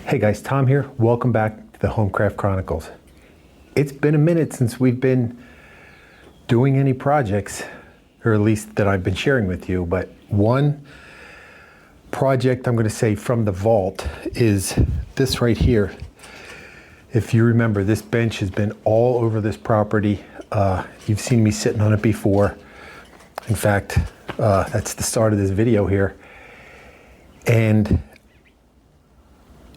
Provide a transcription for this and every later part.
Hey guys, Tom here. Welcome back to the HomeCraft Chronicles. It's been a minute since we've been doing any projects, or at least that I've been sharing with you, but one project I'm going to say from the vault is this right here. If you remember, this bench has been all over this property. You've seen me sitting on it before. In fact, that's the start of this video here. And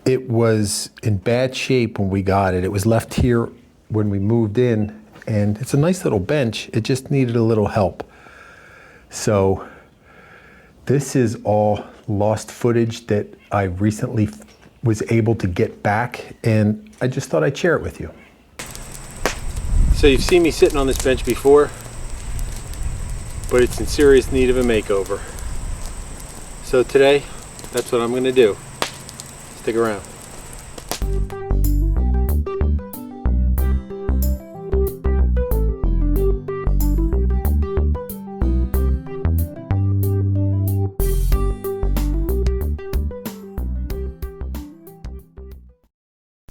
it was in bad shape when we got it. It was left here when we moved in, and it's a nice little bench. It just needed a little help. So this is all lost footage that I recently was able to get back, and I just thought I'd share it with you. So you've seen me sitting on this bench before, but it's in serious need of a makeover. So today, that's what I'm going to do. Stick around.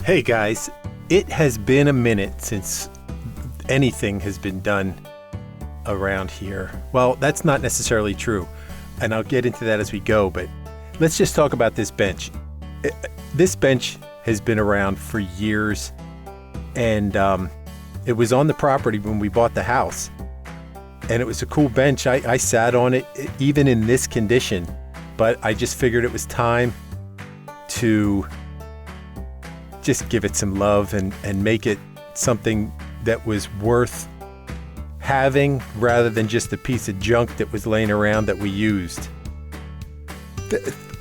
Hey guys, it has been a minute since anything has been done around here. Well, that's not necessarily true, and I'll get into that as we go, but let's just talk about this bench. This bench has been around for years, and it was on the property when we bought the house, and it was a cool bench. I sat on it even in this condition, but I just figured it was time to just give it some love and make it something that was worth having rather than just a piece of junk that was laying around that we used.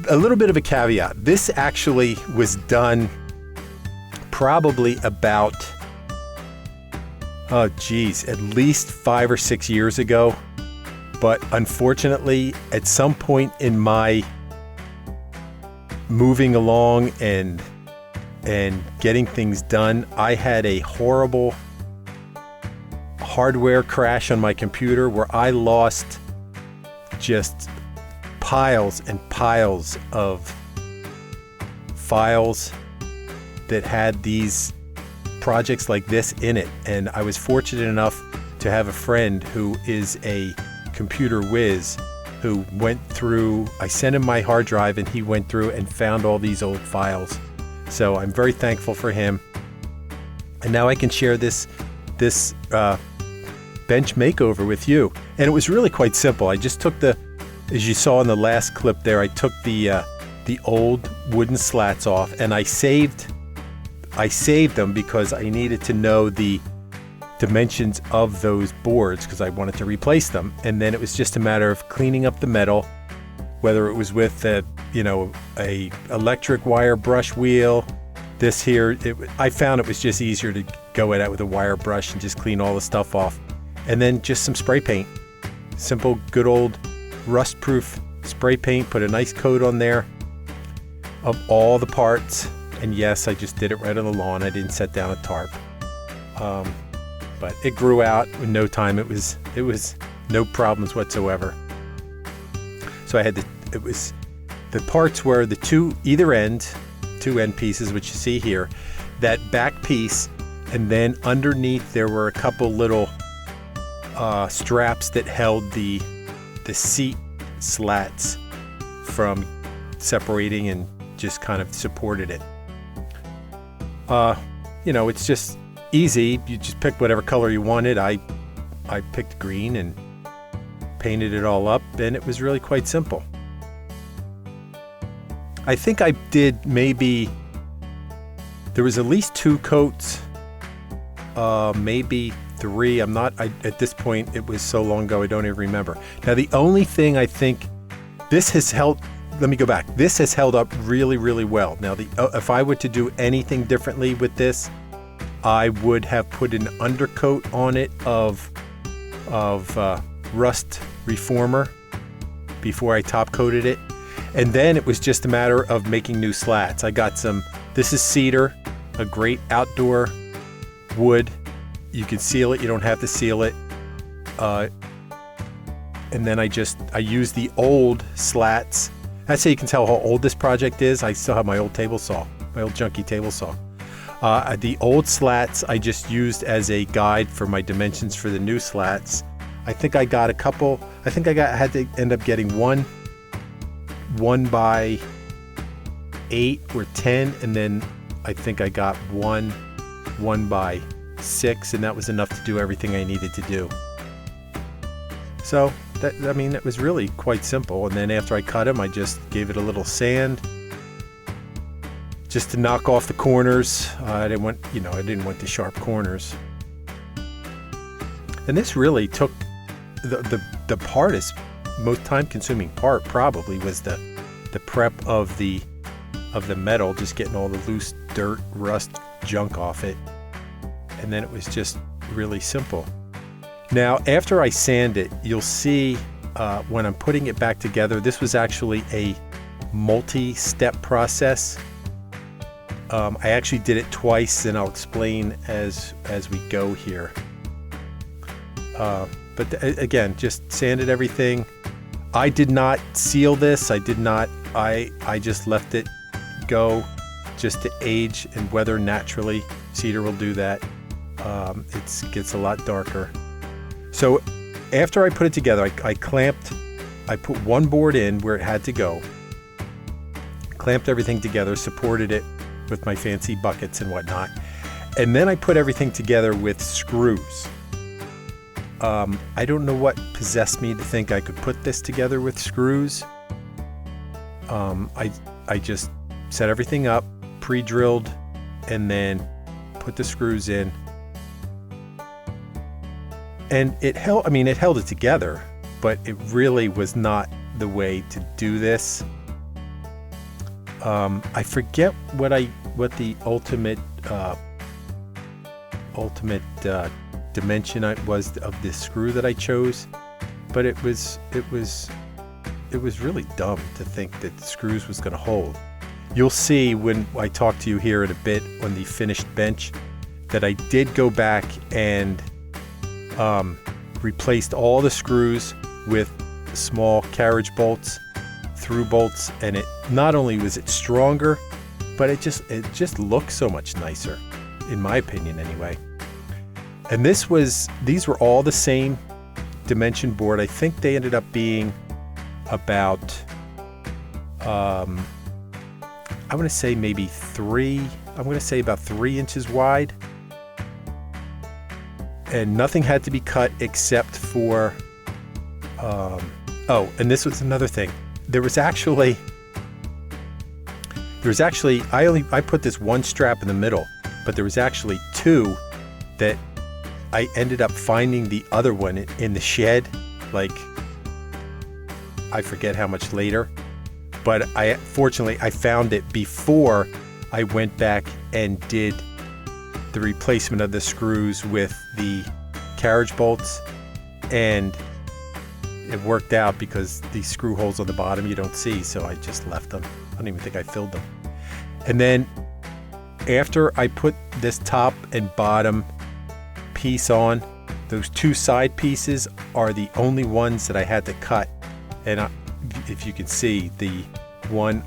A little bit of a caveat. This actually was done probably about, at least 5 or 6 years ago. But unfortunately, at some point in my moving along and getting things done, I had a horrible hardware crash on my computer where I lost just piles and piles of files that had these projects like this in it. And I was fortunate enough to have a friend who is a computer whiz who went through, I sent him my hard drive and he went through and found all these old files. So I'm very thankful for him. And now I can share this bench makeover with you. And it was really quite simple. I just took as you saw in the last clip there, I took the old wooden slats off, and I saved them because I needed to know the dimensions of those boards because I wanted to replace them. And then it was just a matter of cleaning up the metal, whether it was with a electric wire brush wheel. This here, I found it was just easier to go at it with a wire brush and just clean all the stuff off. And then just some spray paint, simple, good old rust-proof spray paint. Put a nice coat on there of all the parts, and yes, I just did it right on the lawn. I didn't set down a tarp, but it grew out in no time. It was no problems whatsoever. So I had the parts were the two end pieces, which you see here, that back piece, and then underneath there were a couple little straps that held the seat slats from separating and just kind of supported it. It's just easy. You just pick whatever color you wanted. I picked green and painted it all up, and it was really quite simple. I think I did there was at least 2 coats, maybe 3. At this point, it was so long ago, I don't even remember. Now, the only thing I think this has held, let me go back. This has held up really, really well. Now, if I were to do anything differently with this, I would have put an undercoat on it of rust reformer before I top coated it. And then it was just a matter of making new slats. I got this is cedar, a great outdoor wood. You can seal it, you don't have to seal it. And then I used the old slats. That's how you can tell how old this project is. I still have my old table saw. junky table saw. The old slats I just used as a guide for my dimensions for the new slats. I think I got a couple. I think had to end up getting one by 8 or 10, and then I think I got one by 6, and that was enough to do everything I needed to do. So it was really quite simple. And then after I cut them, I just gave it a little sand, just to knock off the corners. I didn't want the sharp corners. And this really took the hardest, most time-consuming part probably was the prep of the metal, just getting all the loose dirt, rust, junk off it. And then it was just really simple. Now, after I sand it, you'll see when I'm putting it back together, this was actually a multi-step process. I actually did it twice, and I'll explain as we go here. But again, just sanded everything. I did not seal this. I just left it go just to age and weather naturally. Cedar will do that. It gets a lot darker. So after I put it together, I put one board in where it had to go, clamped everything together, supported it with my fancy buckets and whatnot. And then I put everything together with screws. I don't know what possessed me to think I could put this together with screws. I just set everything up, pre-drilled, and then put the screws in. And it held it together, but it really was not the way to do this. I forget what the ultimate dimension was of this screw that I chose, but it was really dumb to think that the screws was going to hold. You'll see when I talk to you here in a bit on the finished bench that I did go back and replaced all the screws with small carriage bolts, through bolts, and it not only was it stronger, but it just looks so much nicer, in my opinion anyway. And these were all the same dimension board. I think they ended up being about I'm going to say maybe about 3 inches wide. And nothing had to be cut except for, and this was another thing. I put this one strap in the middle, but there was actually 2 that I ended up finding the other one in the shed, like, I forget how much later, but fortunately I found it before I went back and did the replacement of the screws with the carriage bolts, and it worked out because these screw holes on the bottom you don't see, so I just left them. I don't even think I filled them. And then after I put this top and bottom piece on, those 2 side pieces are the only ones that I had to cut. And if you can see, the one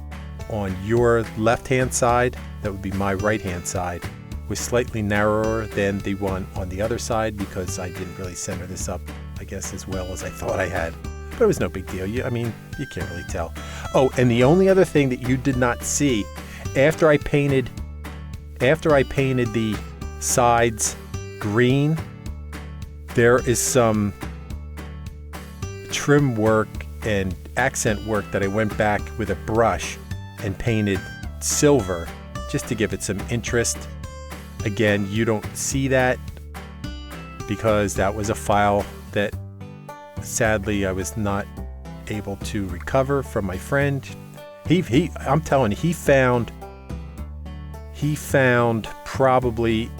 on your left hand side, that would be my right hand side, was slightly narrower than the one on the other side because I didn't really center this up, I guess, as well as I thought I had. But it was no big deal. You can't really tell. Oh, and the only other thing that you did not see, after I painted the sides green, there is some trim work and accent work that I went back with a brush and painted silver just to give it some interest. Again, you don't see that because that was a file that sadly I was not able to recover from my friend. I'm telling you, he found probably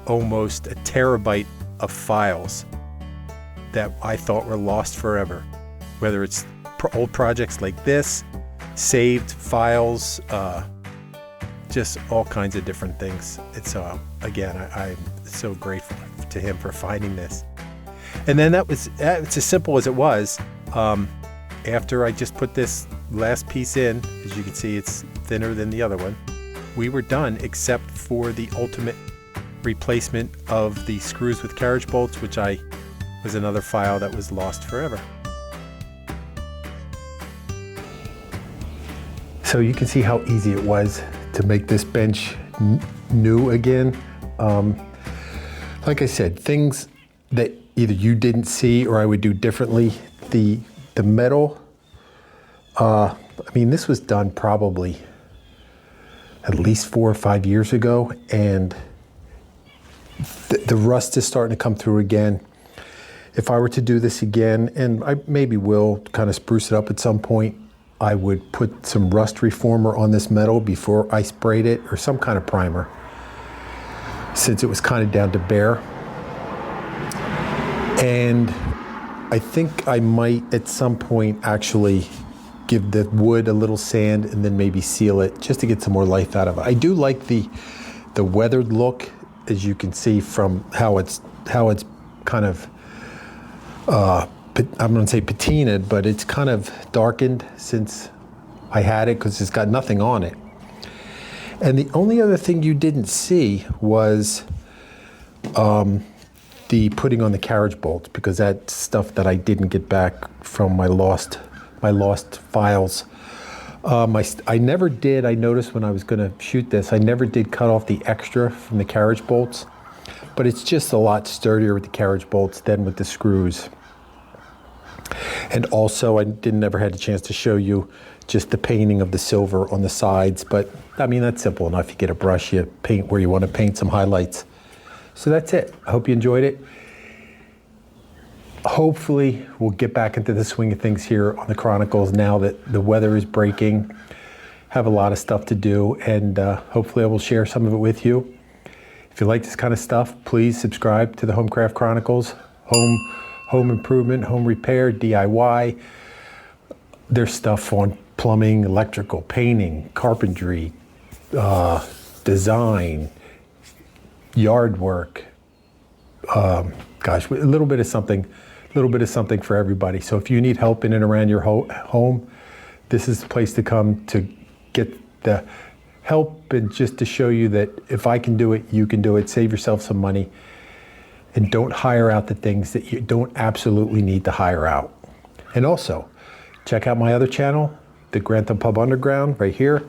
almost a terabyte of files that I thought were lost forever. Whether it's old projects like this, saved files, just all kinds of different things. It's again, I'm so grateful to him for finding this. And then it's as simple as it was. After I just put this last piece in, as you can see, it's thinner than the other one. we were done, except for the ultimate replacement of the screws with carriage bolts, which was another file that was lost forever. So you can see how easy it was to make this bench new again. Like I said, things that either you didn't see or I would do differently. The metal, I mean, this was done probably at least 4 or 5 years ago, and the rust is starting to come through again. If I were to do this again, and I maybe will kind of spruce it up at some point, I would put some rust reformer on this metal before I sprayed it, or some kind of primer, since it was kind of down to bare. And I think I might at some point actually give the wood a little sand and then maybe seal it just to get some more life out of it. I do like the weathered look, as you can see from how it's kind of I'm going to say patinaed, but it's kind of darkened since I had it, because it's got nothing on it. And the only other thing you didn't see was the putting on the carriage bolts, because that's stuff that I didn't get back from my lost files. I never did, I noticed when I was going to shoot this, I never did cut off the extra from the carriage bolts, but it's just a lot sturdier with the carriage bolts than with the screws. And also, I never had a chance to show you just the painting of the silver on the sides, but I mean, that's simple enough. You get a brush, you paint where you want to paint some highlights. So that's it. I hope you enjoyed it. Hopefully, we'll get back into the swing of things here on the Chronicles now that the weather is breaking. Have a lot of stuff to do, and hopefully I will share some of it with you. If you like this kind of stuff, please subscribe to the HomeCraft Chronicles. Home improvement, home repair, DIY. There's stuff on plumbing, electrical, painting, carpentry, design, yard work. Gosh, a little bit of something for everybody. So if you need help in and around your home, this is the place to come to get the help, and just to show you that if I can do it, you can do it. Save yourself some money. And don't hire out the things that you don't absolutely need to hire out. And also, check out my other channel, the Grantham Pub Underground, right here.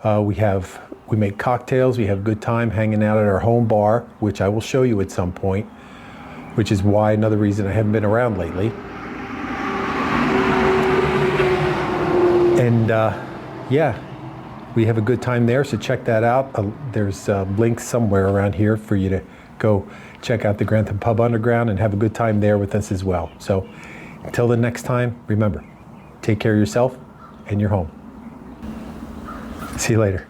We make cocktails, we have a good time hanging out at our home bar, which I will show you at some point, which is why another reason I haven't been around lately. And yeah, we have a good time there, so check that out. There's links somewhere around here for you to go check out the Grantham Pub Underground and have a good time there with us as well. So until the next time, remember, take care of yourself and your home. See you later.